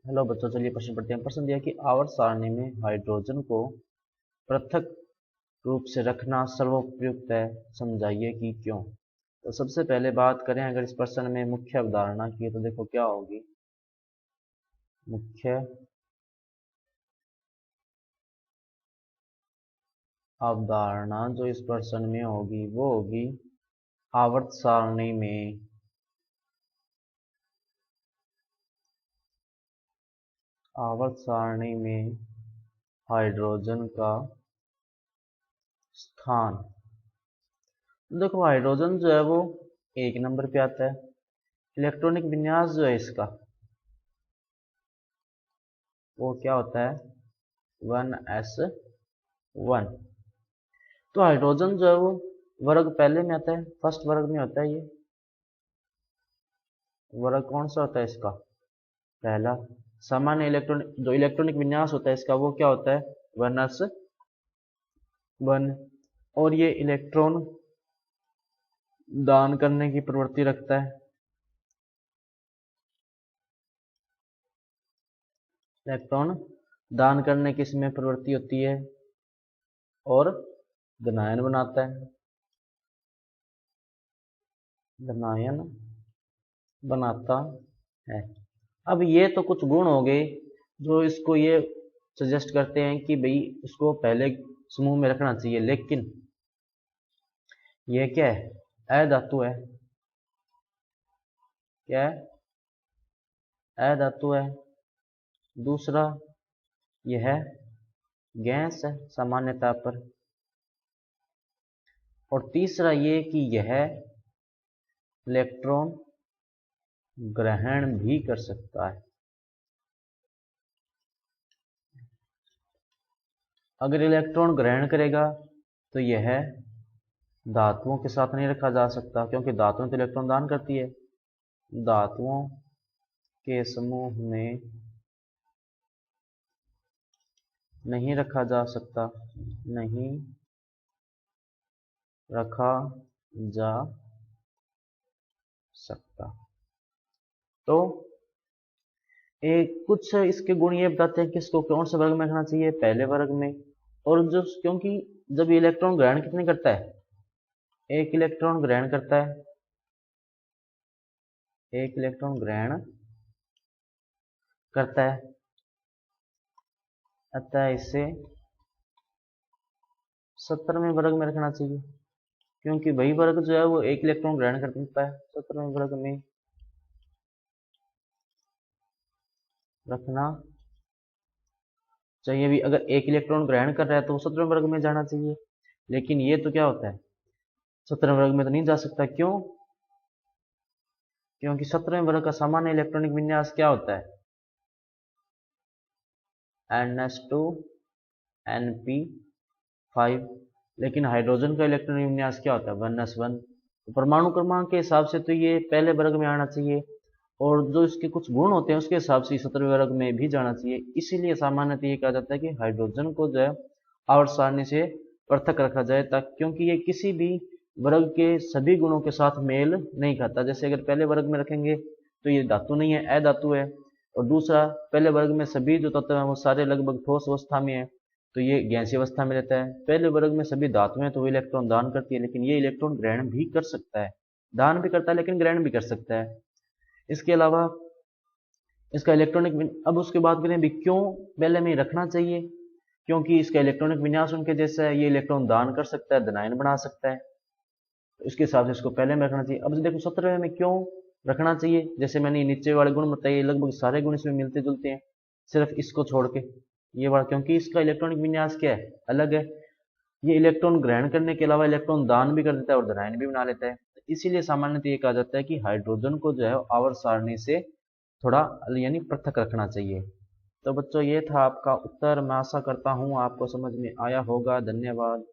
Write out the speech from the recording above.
Hello बच्चों, चलिए प्रश्न पढ़ते हैं। प्रश्न दिया कि आवर्त सारणी में हाइड्रोजन को पृथक रूप से रखना सर्वोपयुक्त है, समझाइए कि क्यों। तो सबसे पहले बात करें अगर इस प्रश्न में मुख्य अवधारणा की, तो देखो क्या होगी। मुख्य अवधारणा जो इस प्रश्न में होगी वो होगी आवर्त सारणी में हाइड्रोजन का स्थान। देखो हाइड्रोजन जो है वो एक नंबर पे आता है। इलेक्ट्रॉनिक विन्यास जो है इसका वो क्या होता है, 1s1। तो हाइड्रोजन जो है वो वर्ग पहले में आता है, फर्स्ट वर्ग में होता है। ये वर्ग कौन सा होता है इसका, पहला। सामान्य इलेक्ट्रॉनिक विन्यास होता है इसका वो क्या होता है, 1s1। और ये इलेक्ट्रॉन दान करने की प्रवृत्ति रखता है। इलेक्ट्रॉन दान करने की इसमें प्रवृत्ति होती है और धनायन बनाता है, धनायन बनाता है। अब ये तो कुछ गुण हो गए जो इसको ये सजेस्ट करते हैं कि भाई इसको पहले समूह में रखना चाहिए, लेकिन ये क्या है, अधातु है। क्या है, अधातु है। दूसरा यह गैस है सामान्यतः पर। और तीसरा ये कि यह इलेक्ट्रॉन ग्रहण भी कर सकता है। अगर इलेक्ट्रॉन ग्रहण करेगा तो यह धातुओं के साथ नहीं रखा जा सकता, क्योंकि धातुएं तो इलेक्ट्रॉन दान करती है। धातुओं के समूह में नहीं रखा जा सकता, नहीं रखा जा सकता। तो एक कुछ इसके गुण ये बताते हैं कि इसको कौन से वर्ग में रखना चाहिए, पहले वर्ग में। और जो क्योंकि जब इलेक्ट्रॉन ग्रहण कितने करता है, एक इलेक्ट्रॉन ग्रहण करता है, एक इलेक्ट्रॉन ग्रहण करता है, अतः इसे 17वें वर्ग में रखना चाहिए, क्योंकि वही वर्ग जो है वो एक इलेक्ट्रॉन ग्रहण कर सकता है। 17वें वर्ग में रखना चाहिए। भी अगर एक इलेक्ट्रॉन ग्रहण कर रहा है तो वो 17वें वर्ग में जाना चाहिए, लेकिन ये तो क्या होता है, 17वें वर्ग में तो नहीं जा सकता। क्यों, क्योंकि 17वें वर्ग का सामान्य इलेक्ट्रॉनिक विन्यास क्या होता है, ns2np5। लेकिन हाइड्रोजन का इलेक्ट्रॉनिक विन्यास क्या होता है, 1s1। तो परमाणु क्रमांक के हिसाब से तो ये पहले वर्ग में आना चाहिए, और जो इसके कुछ गुण होते हैं उसके हिसाब से 17वें वर्ग में भी जाना चाहिए। इसीलिए सामान्यतः ये कहा जाता है कि हाइड्रोजन को जो है आवर्त सारणी से पृथक रखा जाए, ताकि क्योंकि ये किसी भी वर्ग के सभी गुणों के साथ मेल नहीं खाता। जैसे अगर पहले वर्ग में रखेंगे तो ये धातु नहीं है, अधातु है। और दूसरा, पहले वर्ग में सभी जो तत्व हैं वो सारे लगभग ठोस अवस्था में है, तो ये गैसीय अवस्था में रहता है। पहले वर्ग में सभी धातुएं तो वो इलेक्ट्रॉन दान करती है, लेकिन ये इलेक्ट्रॉन ग्रहण भी कर सकता है, दान भी करता है लेकिन ग्रहण भी कर सकता है। इसके अलावा इसका इलेक्ट्रॉनिक, अब उसके बात करें भी क्यों पहले में रखना चाहिए, क्योंकि इसका इलेक्ट्रॉनिक विन्यास उनके जैसा है, ये इलेक्ट्रॉन दान कर सकता है, धनायन बना सकता है, तो इसके हिसाब से इसको पहले में रखना चाहिए। अब देखो 17वें में क्यों रखना चाहिए, जैसे मैंने नीचे वाले गुण बताए लगभग सारे गुण इसमें मिलते जुलते हैं, सिर्फ इसको छोड़ के ये वाला, क्योंकि इसका इलेक्ट्रॉनिक विन्यास क्या है, अलग है। ये इलेक्ट्रॉन ग्रहण करने के अलावा इलेक्ट्रॉन दान भी कर देता है और धनायन भी बना लेता है। इसीलिए सामान्यतः ये कहा जाता है कि हाइड्रोजन को जो है आवर्त सारणी से थोड़ा यानी पृथक रखना चाहिए। तो बच्चों ये था आपका उत्तर। मैं आशा करता हूँ आपको समझ में आया होगा। धन्यवाद।